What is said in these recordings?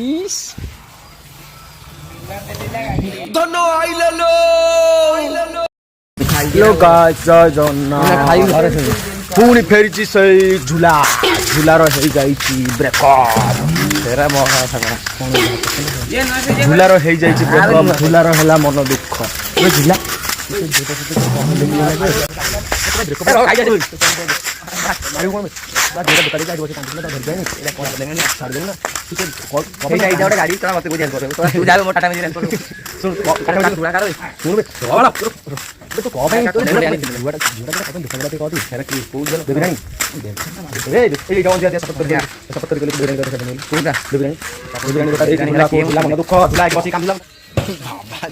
ইস ধন্য আইলালো গাছ জয় জগন্নাথ পুଣି ଫେରିଛି ସେଇ ଝୁଲାର ହେଇଯାଇଛି ବ୍ରେକଅପ୍ ଝୁଲାର ହେଇଯାଇଛି ବ୍ରେକଅପ୍ ଝୁଲାର ହେଲା ମନ ଦୁଃଖ ଝୁଲା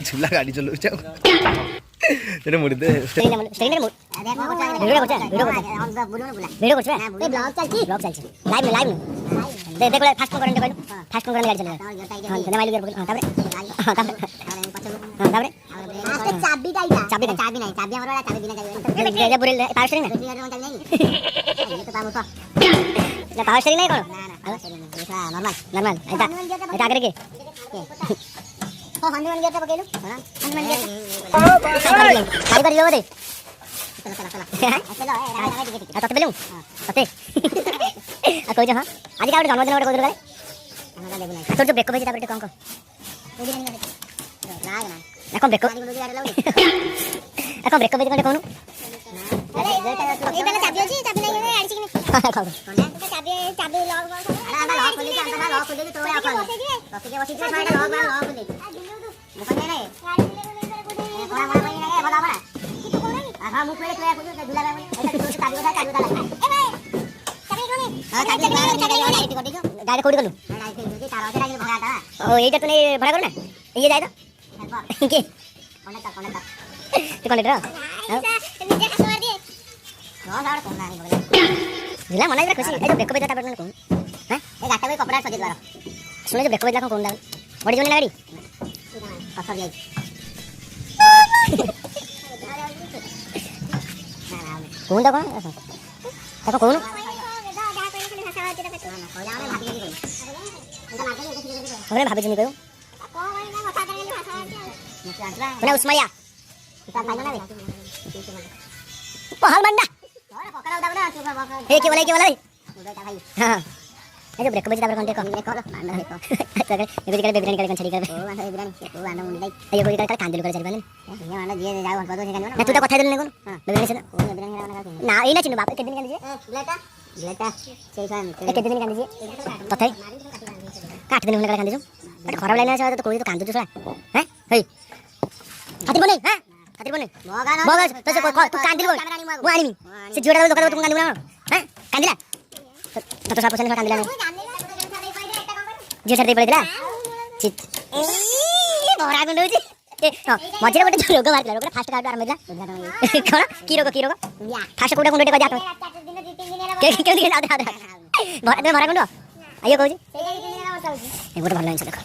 ঝুলা গাড়ি চলছে এটা মুড়ি দে স্টেরিং ভিডিও করছ ভিডিও করছ এই ব্লগ চলছি লাইভ দে দেখো ফাস্ট করে দে কইলো ফাস্ট করে গাড়ি চলে হ্যাঁ না মাইল গিয়ে তারপরে তারপরে চাবি নাই চাবি আমার চাবি বিনা চাবি দে পুরে পাওয়ার স্টেরিং না তো পাবো তো না পাওয়ার স্টেরিং নাই কোন না নরমাল এটা আগে কি ও হনুমান গিয়ারটা পকেইলো হনুমান গিয়ারটা গাড়ি গাড়ি যাবে দে চলো ততে বেলু ততে আর কই যা হ্যাঁ আজ কাউট জন্মদিন ওটা কই দরে আমরা দেব না তোর তো বেক কবে তারপরে কম কম এখন বেক এখন ব্রেক কবে কোন কোন আরে এই বেলা চাবি আছে চাবি নাই আইছি কি চাবি চাবি লক বল আরে লক খুলে দি আমরা লক খুলে দি তো এখন বসে বসে সাইডে লক খুলে দি মুখ নেই কোনা কোনা ভাই নাই বলা বলা আহা মুখ করে তুই খুলে ঝুলা গায় এটা তো চাবি কথা চাবি কথা এ ভাই চাবি কোনি হ্যাঁ চাবি লাইট করে দিও গাড়ি কোড়ি গলু লাইট করে দি তার আছে ভাড়াটা ও এইটা তো নেই ভাড়া কর না এই যাই তো কি কোনটা তুই কোনটা নিজে হাসবার দিয়ে রোজ আর কোন নাই বলে দিলা মনে করে খুশি এই যে বেক বেজা তারপর কোন হ্যাঁ এই গাটা কই কপড়া সজে দাও শুনে যে বেক বেজা কোন দাও বড়ি জনে না গাড়ি পাথর যাই কোন দাও দেখো কোন ওরে ভাবি জমি কইও মানে উসমাইয়া কিতাব পাইলো না পহাল মান্ডা ওরে পকড়াও দাও না এ কি বলে ওটা ভাই হ্যাঁ এই যে ব্রেক বেজে তারপর কোনটা ব্রেক করো মান্ডা দেখো তাকে এদিকে করে বেবিরানি করে ছাড়ি করবে ও মানে বেবিরানি ও আনা মুন্ডি নাই এই কই করে কান্দল করে ছাড়ি বলেন এই মানে দিয়ে যাও কত থেকে কান্দল না তুই তো কথা দিল না কোন বেবিরানি ছিল ও বেবিরানি না এই না চিনু বাপ কেদিন কান্দিছে লেটা সেই সময় কেদিন কান্দিছে তথাই কাট দিন হলে কান্দিছো এটা খরাব লাইন আছে তো কই তো কান্দু ছড়া হ্যাঁ হেই হাতির বনে হ্যাঁ হাতির বনে মগা তো সে তুই কান্দিল বল মু আনিমি সে জোড়া দোকান তুমি কান্দিব না হ্যাঁ কান্দিলা তো সব পছন্দ কান্দিলা না যে ছাড় দেই পড়ে দিলা চিত এই বড়া গুন্ড হইছে মঝিরে গোটে রোগ বাহারিলা রোগটা ফাস্ট কার্ড আরম্ভ হইলা কোন কি রোগ ফাস্ট কোটা গুন্ডটা কই যাতো কে দিকে যাও ভরা গুন্ড আইও কইছি এই গোটে ভালো লাগছে দেখো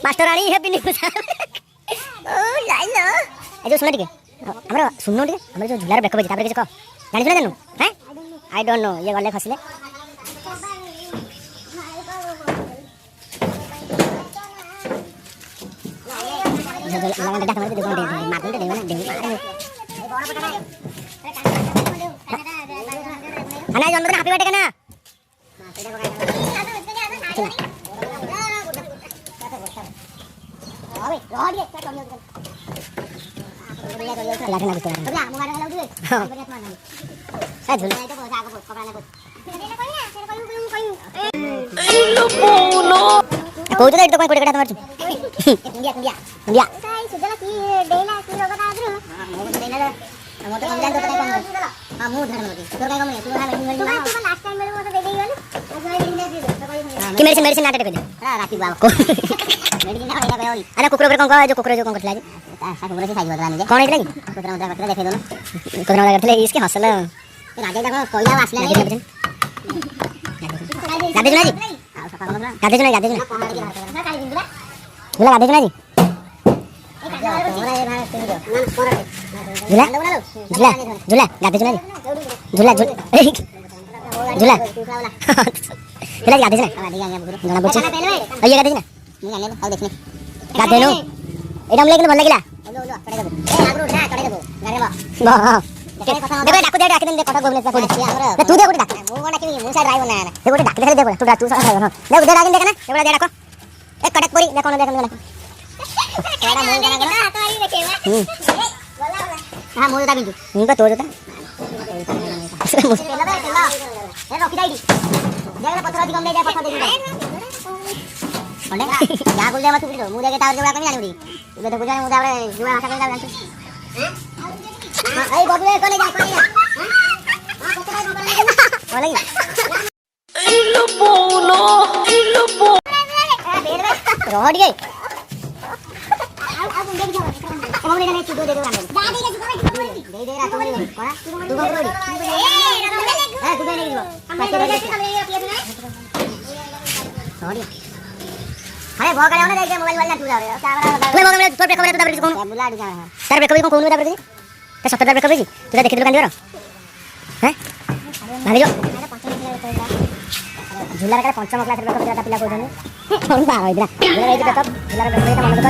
মাস্টার রানী হ্যাপি নিউ ও লাইলো এই যে শুনে টিকে আমরা শুননো টিকে আমরা যে ঝুলার ব্রেক কইছি তারপরে কিছু কও জানিছ না জানো হ্যাঁ আই ডোন্ট নো ইয়ে গলে খসলে লাগান ডাক মারতে দেখো মারতে দেব না দেব আনা জন্মদিন হ্যাপি বার্থডে কেনা কৌতো তো কোন কোটি কাটা তোমার ইন্ডিয়া সুজলা কি দেনা কি রোগটা আদ্রু দেনা মত কম জান তো কাই কম আমু ধর্মতি তোর কাই কম তুই ভালো মেডিসিন না তুই লাস্ট টাইম মেরে মত দেই গেল কি মেডিসিন নাটে কই রাতি বাবা মেডিসিন না এটা কই আরে কুকুর উপরে কোন जो कोन करथला जे कुकुर से साइज बदला नहीं कौन है कुकुर उधर करथला देखे दो ना कुकुर उधर करथले इसके हसल राजा देखो कोइला वासला नहीं गादे जुना जी गादे जुना बोला गादे जुना जी झूला गादे जुना जी झूला ପିଲା ଗାଧେଇଛି ନା ଜଣା ପଡୁଛି ଆଉ ଇଏ ଗାଧେଇଛି ନା ମୁଁ ଜାଣିନି ଆଉ ଦେଖିନି ଗାଧେଇନୁ ଏଇଟା ମୁଁ ଲାଗିଲା ଭଲ ଲାଗିଲା ଦେଖ ଡାକୁ ଦେ ଡାକି ଦେ କଟକ ଭୁବନେଶ୍ୱର କୋଉଠି ତୁ ଦେ କୋଉଠି ଡାକ ମୁଁ କଣ ଡାକିବି ମୁଁ ସାର୍ ଡ୍ରାଇଭର ନା ସେ ଗୋଟେ ଡାକି ଦେ ତୁ ତୁ ସାର୍ ଡ୍ରାଇଭର ଦେ ଦେ ଡାକି ଦେଖ ନା ଏଗୁଡା ଦେ ଡାକ ଏ କଟକ ପୁରୀ ଦେଖ ନା ଦେଖ କେଡା ମୁଁ ଜାଣା କର ହାତ ମାରି ଦେଖେଇବା हां मोर दाबिंतु मुका तोर ता तेल ए रखि दाइडी देखले पत्थर अधिक कम दे पत्थर दे ओंडे जा गुल दे मत उड़ी मु देखे तार जोड़ा कमी जानी उड़ी तू देखो जाने मु दाबरे जुआ आशा कर दाबरे हां ए बबले कोने जा बोले इलो बोलो रोड गई मम्मी ने तू दे दे दादी के दे दे रा तू दे कोना तू को रोडी ए तू दे नहीं दियो सॉरी अरे भोग गले ना दे मोबाइल वाला तू जा रे कैमरा मोबाइल में तोर पे खबर तू दाबरे कोन बुला दे जा तार पे कभी कोन दाबरे ते 70 पे कभी तू देख दुकान दियो हैं भाभी जो झूला रे पंचम क्लास रे कभी पिला को जने कौन बा होइला झूला रे तो झूला रे तो मन को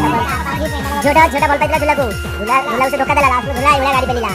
छोटा छोटा बोल पाइला झूला को झूला झूला से धोखा देला लास्ट में झूला गाड़ी पे लीला